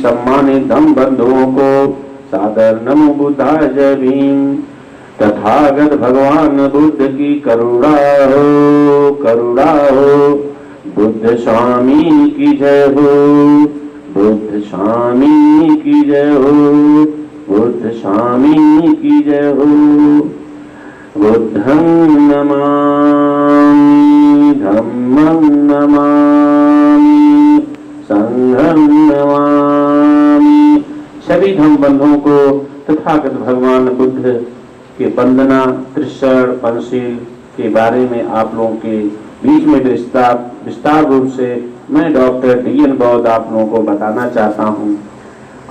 सम्मानित धम्म बंधुओं को सादर नमो बुद्धाय जय भीम। तथागत भगवान बुद्ध की करुणा हो, करुणा हो। बुद्ध स्वामी की जय हो, बुद्ध स्वामी की जय हो, बुद्ध स्वामी की जय हो। बुद्धं नमामि, धम्मं नमामि, संघं नमामि। सभी धम्म बंधुओं को तथागत भगवान बुद्ध के वंदना त्रिशरण पंचशील के बारे में आप लोगों के बीच में विस्तार रूप से मैं डॉक्टर डी.एन. बौद्ध आप लोगों को बताना चाहता हूँ।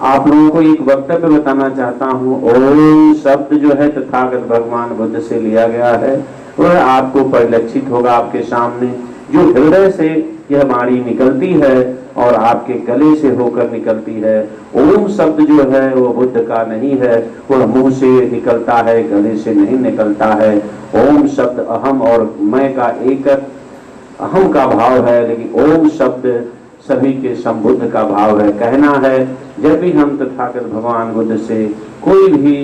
आप लोगों को एक वक्तव्य बताना चाहता हूँ। ओम शब्द जो है तथागत भगवान बुद्ध से लिया गया है, वह आपको परिलक्षित होगा आपके सामने। जो हृदय से यह वाणी निकलती है और आपके गले से होकर निकलती है। ओम शब्द जो है वो बुद्ध का नहीं है, वह मुंह से निकलता है, गले से नहीं निकलता है। ओम शब्द अहम और मैं का एक अहम का भाव है, लेकिन ओम शब्द सभी के संबुद्ध का भाव है। कहना है जब भी हम तथागत भगवान बुद्ध से कोई भी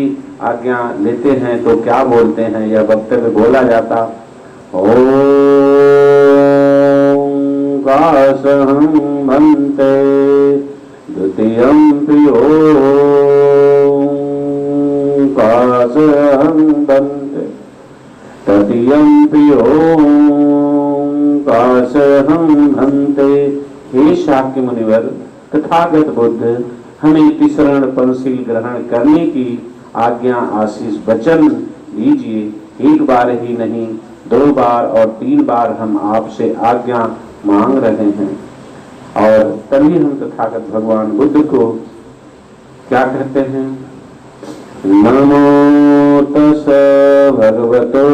आज्ञा लेते हैं तो क्या बोलते हैं, यह वक्तव्य बोला जाता। ओम कासहं भन्ते द्वितीयं प्रियो कासहं भन्ते तृतीयं प्रियो कासहं भन्ते। हे शाक्य मुनिवर, तथागत बुद्ध हमें तिसरण पंचशील ग्रहण करने की आज्ञा आशीष वचन दीजिए। एक बार ही नहीं, 2 बार और 3 बार हम आपसे आज्ञा मांग रहे हैं। और तभी हम तथागत भगवान बुद्ध को क्या कहते हैं? नमो तस् भगवतो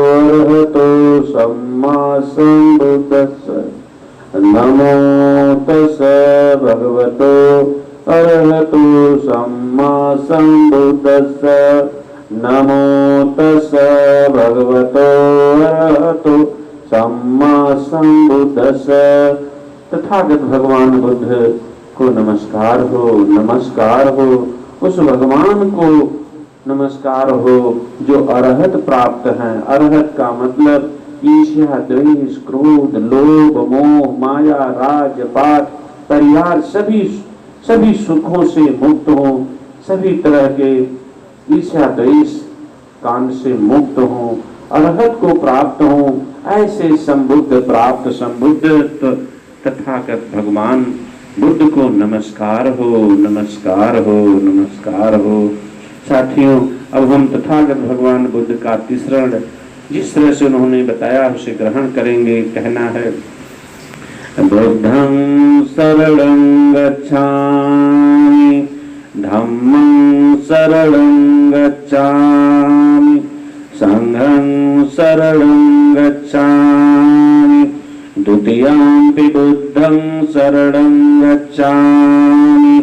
अरहतो सम्मा सम्बुद्धस्स। नमो तस् भगवतो अरहतो सम्मा सम्बुद्धस्स। नमो तस् भगवतो अरहतो सम्मा सम्बुद्धस्स। तथागत भगवान बुद्ध को नमस्कार हो, नमस्कार हो। उस भगवान को नमस्कार हो जो अरहत प्राप्त हैं। अरहत का मतलब ईर्ष्या, द्वेष, क्रोध, लोभ, मोह, माया, राज, पाठ, परिवार सभी सुखों से मुक्त हो, सभी तरह के ईर्ष्या द्वेष कांड से मुक्त हो, अरहत को प्राप्त हो। ऐसे संबुद्ध प्राप्त संबुद्ध तथागत भगवान बुद्ध को नमस्कार हो, नमस्कार हो, नमस्कार हो। साथियों, अब हम तथागत भगवान बुद्ध का तिसरण जिस तरह से उन्होंने बताया उसे ग्रहण करेंगे। कहना है बुद्धं शरणं गच्छामि, धम्मं शरणं गच्छामि, संघं शरणं गच्छामि, द्वितीयंपि बुद्धं शरणं गच्छामि,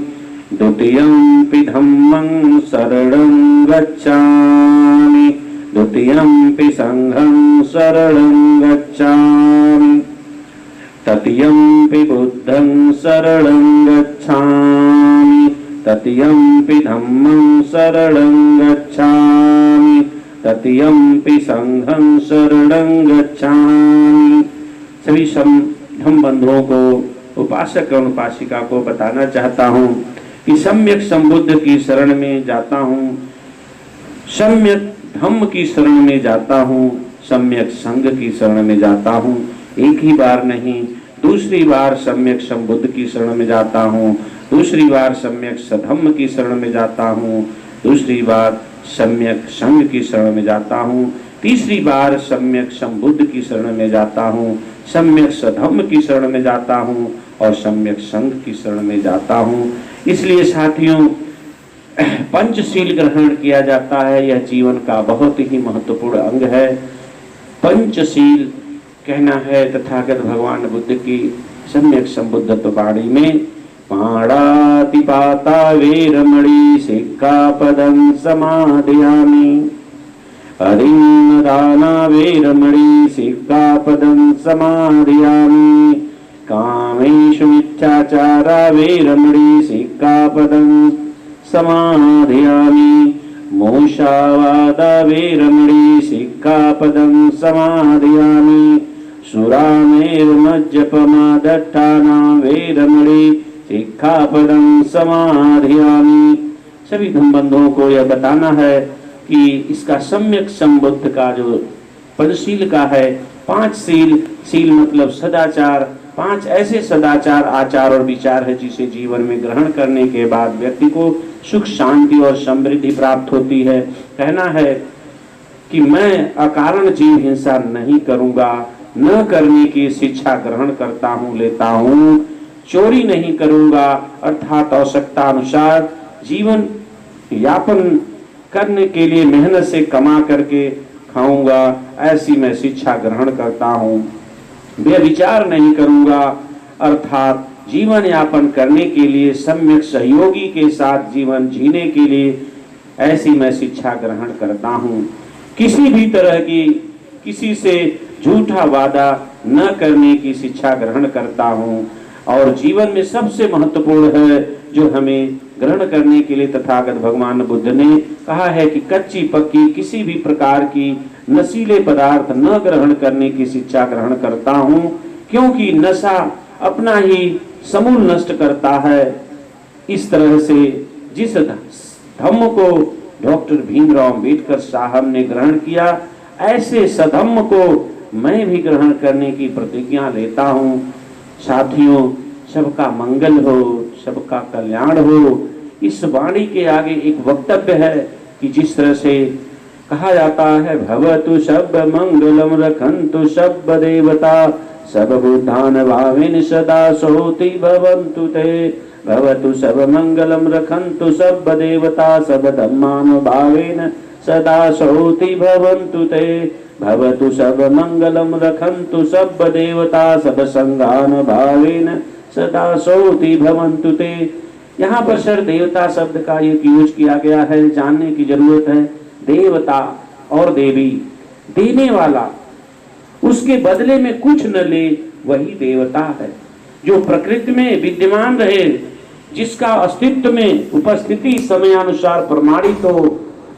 द्वितीयंपि धम्मं शरणं गच्छामि, द्वितीयंपि संघं शरणं गच्छामि, तृतीयंपि बुद्धं शरणं गच्छामि, तृतीयंपि धम्मं शरणं गच्छामि, तृतीयंपि संघं शरणं गच्छामि। सभी धम्म बंधुओं को, उपासक और उपासिका को बताना चाहता हूँ कि सम्यक संबुद्ध की शरण में जाता हूँ, सम्यक धम्म की शरण में जाता हूँ, सम्यक संघ की शरण में जाता हूँ। एक ही बार नहीं, दूसरी बार सम्यक संबुद्ध की शरण में जाता हूँ, दूसरी बार सम्यक सधम्म की शरण में जाता हूँ, दूसरी बार सम्यक संघ की शरण में जाता हूँ, तीसरी बार सम्यक संबुद्ध की शरण में जाता हूँ, सम्यक सधम्म की शरण में जाता हूँ और सम्यक संघ की शरण में जाता हूँ। इसलिए साथियों, पंचशील ग्रहण किया जाता है। यह जीवन का बहुत ही महत्वपूर्ण अंग है। पंचशील कहना है तथागत भगवान बुद्ध की सम्यक संबुद्धत्व वाणी में, पाणातिपाता वेरमणि सिक्खापदं समादयामि, अदीनदाना वेरमणि सिक्खापदं समादयामि, कामेषु मिथ्याचारा वेरमणि सिक्खापदं समाधियामि मोक्षावादा वेरमणि सिक्खापदं समाधियामि सुरामेरुमज्जपमादट्ठाना वेरमणि सिक्खापदं समाधियामि। सभी धर्म बंधुओं को यह बताना है कि इसका सम्यक संबुद्ध का जो पंचशील का है, 5 शील, शील मतलब सदाचार, 5 ऐसे सदाचार आचार और विचार है जिसे जीवन में ग्रहण करने के बाद व्यक्ति को सुख शांति और समृद्धि प्राप्त होती है। कहना है कि मैं अकारण जीव हिंसा नहीं करूंगा, न करने की शिक्षा ग्रहण करता हूँ, लेता हूँ, चोरी नहीं करूंगा अर्थात आवश्यकता अनुसार जीवन यापन करने के लिए मेहनत से कमा करके खाऊंगा, ऐसी मैं शिक्षा ग्रहण करता हूँ। व्यभिचार नहीं करूंगा अर्थात जीवन यापन करने के लिए सम्यक सहयोगी के साथ जीवन जीने के लिए ऐसी मैं शिक्षा ग्रहण करता हूँ। किसी भी तरह की किसी से झूठा वादा न करने की शिक्षा ग्रहण करता हूँ। और जीवन में सबसे महत्वपूर्ण है जो हमें ग्रहण करने के लिए तथागत भगवान बुद्ध ने कहा है कि कच्ची पक्की किसी भी प्रकार की नशीले पदार्थ न ग्रहण करने की शिक्षा ग्रहण करता हूँ, क्योंकि नशा अपना ही समूल नष्ट करता है। इस तरह से जिस धम्म को डॉक्टर भीमराव अंबेडकर साहब ने ग्रहण किया, ऐसे सधम्म को मैं भी ग्रहण करने की प्रतिज्ञा लेता हूँ। साथियों, सबका मंगल हो, सबका कल्याण हो, इस वाणी के आगे एक वक्तव्य है कि जिस तरह से कहा जाता है, भवतु सब मंगलम रखन्तु सब देवता सब बुद्धान भावेन सदा सोति भवन्तु ते। भवतु सब मंगलम रखन्तु सब देवता सब धम्मान भावेन सदा सोति भवन्तु ते। भवतु सब मंगलम रखन्तु सब देवता सब संगान भावेन सदा सोति भवन्तु ते। यहाँ पर सर देवता शब्द का एक यूज किया गया है, जानने की जरूरत है। देवता और देवी, देने वाला, उसके बदले में कुछ न ले, वही देवता है। जो प्रकृति में विद्यमान रहे, जिसका अस्तित्व में उपस्थिति समयानुसार प्रमाणित हो,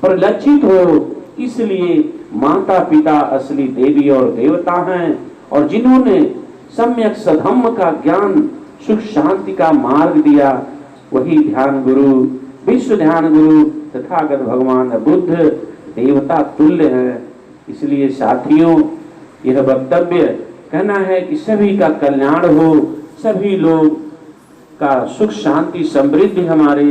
परिलक्षित हो, इसलिए माता पिता असली देवी और देवता हैं। और जिन्होंने सम्यक सधम्म का ज्ञान, सुख शांति का मार्ग दिया, वही ध्यान गुरु, विश्व ध्यान गुरु तथागत भगवान बुद्ध देवता तुल्य है। इसलिए साथियों, यह वक्तव्य कहना है कि सभी का कल्याण हो, सभी लोग का सुख शांति समृद्धि हमारे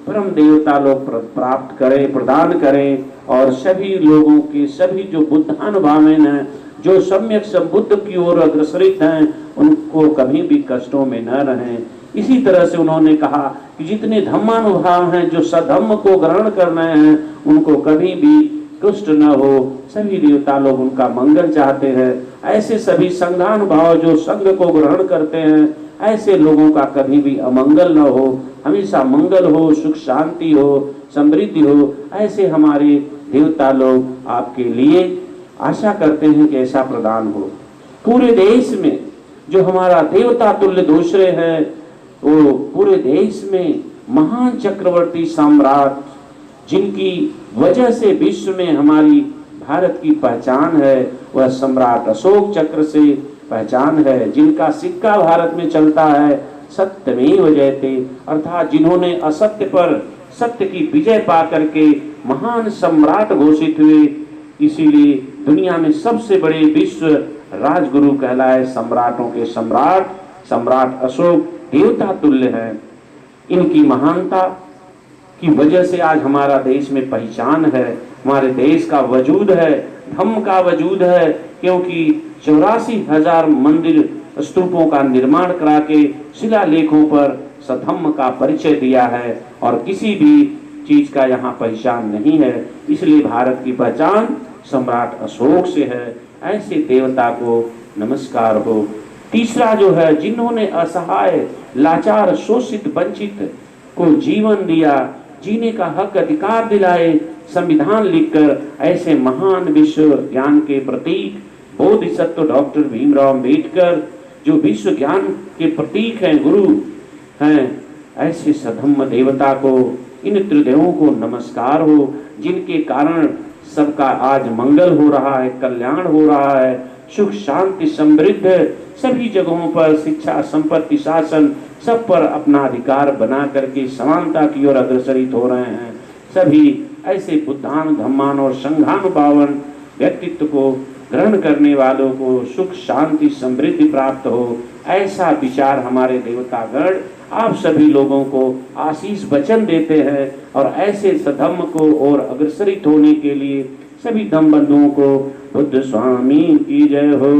परम देवता लोग प्राप्त करें, प्रदान करें। और सभी लोगों के सभी जो बुद्धानुभावेन हैं, जो सम्यक संबुद्ध की ओर अग्रसरित हैं, उनको कभी भी कष्टों में न रहें। इसी तरह से उन्होंने कहा कि जितने धम्मानुभाव हैं, जो सधम्म को ग्रहण कर रहे हैं, उनको कभी भी कष्ट न हो। सभी देवता लोग उनका मंगल चाहते हैं। ऐसे सभी संघानुभाव जो संघ को ग्रहण करते हैं, ऐसे लोगों का कभी भी अमंगल न हो, हमेशा मंगल हो, सुख शांति हो, समृद्धि हो। ऐसे हमारे देवता लोग आपके लिए आशा करते हैं कि ऐसा प्रदान हो। पूरे देश में जो हमारा देवता तुल्य दूसरे हैं, वो पूरे देश में महान चक्रवर्ती सम्राट, जिनकी वजह से विश्व में हमारी भारत की पहचान है, वह सम्राट अशोक चक्र से पहचान है। जिनका सिक्का भारत में चलता है, सत्यमेव जयते, अर्थात जिन्होंने असत्य पर सत्य की विजय पा करके महान सम्राट घोषित हुए। इसीलिए दुनिया में सबसे बड़े विश्व राजगुरु कहलाए, सम्राटों के सम्राट सम्राट अशोक देवता तुल्य है। इनकी महानता की वजह से आज हमारा देश में पहचान है, हमारे देश का वजूद है, धम्म का वजूद है। क्योंकि 84,000 मंदिर स्तूपों का निर्माण करा के शिलालेखों पर सधम्म का परिचय दिया है, और किसी भी चीज का यहाँ पहचान नहीं है। इसलिए भारत की पहचान सम्राट अशोक से है। ऐसे देवता को नमस्कार हो। तीसरा जो है, जिन्होंने असहाय, लाचार, शोषित, वंचित को जीवन दिया, जीने का हक अधिकार दिलाए, संविधान लिखकर, ऐसे महान विश्व ज्ञान के प्रतीक बोधिसत्व डॉक्टर भीमराव अंबेडकर, जो विश्व ज्ञान के प्रतीक हैं, गुरु हैं, ऐसे सधम्म देवता को, इन त्रिदेवों को नमस्कार हो, जिनके कारण सबका आज मंगल हो रहा है, कल्याण हो रहा है, सुख शांति समृद्ध सभी जगहों पर शिक्षा संपत्ति शासन सब पर अपना अधिकार बना करके समानता की ओर अग्रसरित हो रहे हैं। सभी ऐसे बुद्धान धम्मान और संघानुभावन व्यक्तित्व को ग्रहण करने वालों को सुख शांति समृद्धि प्राप्त हो, ऐसा विचार हमारे देवतागण आप सभी लोगों को आशीष वचन देते हैं। और ऐसे सधम्म को और अग्रसरित होने के लिए सभी धम्म बंधुओं को बुद्ध स्वामी की जय हो,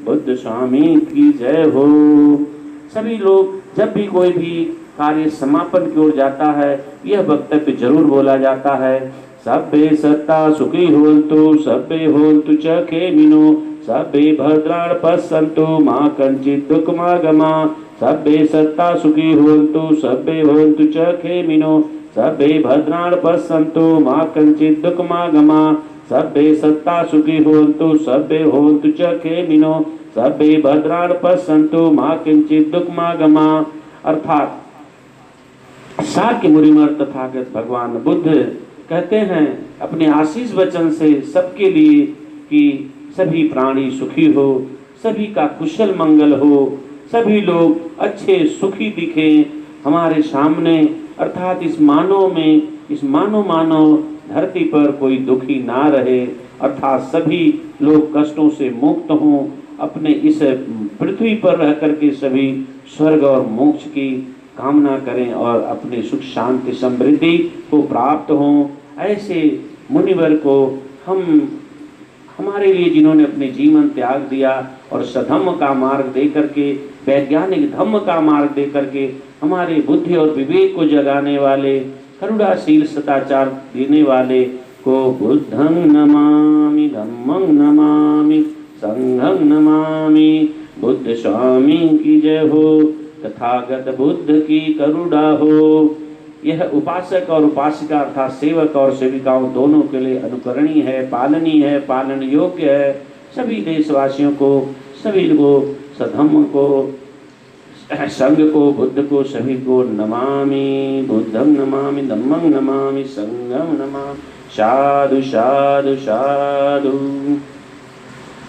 बुद्ध स्वामी की जय हो। सभी लोग जब भी कोई भी कार्य समापन की ओर जाता है, यह वक्तव्य जरूर बोला जाता है, सभ्य सत्ता सुखी होन्तु, सभ्य होन्तु च खेमिनो, सभ्य भद्राण पश्यन्तु मा कंचित् दुःखमागमा। सभ्य सत्ता सुखी होन्तु, सभ्य होन्तु च खेमिनो, सभ्य भद्राण पश्यन्तु मा कंचित् दुःखमागमा। सभ्य सत्ता सुखी होन्तु, सभ्य होन्तु च खेमिनो, सभ्य भद्राण पश्यन्तु मा किंचित् दुःखमागमा। अर्थात शाक्य मुनिवर तथागत भगवान बुद्ध कहते हैं अपने आशीष वचन से सबके लिए कि सभी प्राणी सुखी हो, सभी का कुशल मंगल हो, सभी लोग अच्छे सुखी दिखें हमारे सामने। अर्थात इस मानव धरती पर कोई दुखी ना रहे, अर्थात सभी लोग कष्टों से मुक्त हों, अपने इस पृथ्वी पर रह करके सभी स्वर्ग और मोक्ष की कामना करें और अपने सुख शांति समृद्धि को प्राप्त हों। ऐसे मुनिवर को हमारे लिए जिन्होंने अपने जीवन त्याग दिया और सधम्म का मार्ग दे करके, वैज्ञानिक धम्म का मार्ग दे करके हमारे बुद्धि और विवेक को जगाने वाले, करुणाशील सदाचार देने वाले को बुद्धं नमामि, धम्मं नमामि, संघं नमामि। बुद्ध स्वामी की जय हो, तथागत बुद्ध की करुणा हो। यह उपासक और उपासिका अर्थात सेवक और सेविकाओं दोनों के लिए अनुकरणीय है, पालनीय है, पालन योग्य है। सभी देशवासियों को, सभी को, सधम्म को, संघ को, बुद्ध को, सभी को नमामि, बुद्धं नमामि, धम्मं नमामि, संघं नमामि। साधु साधु साधु।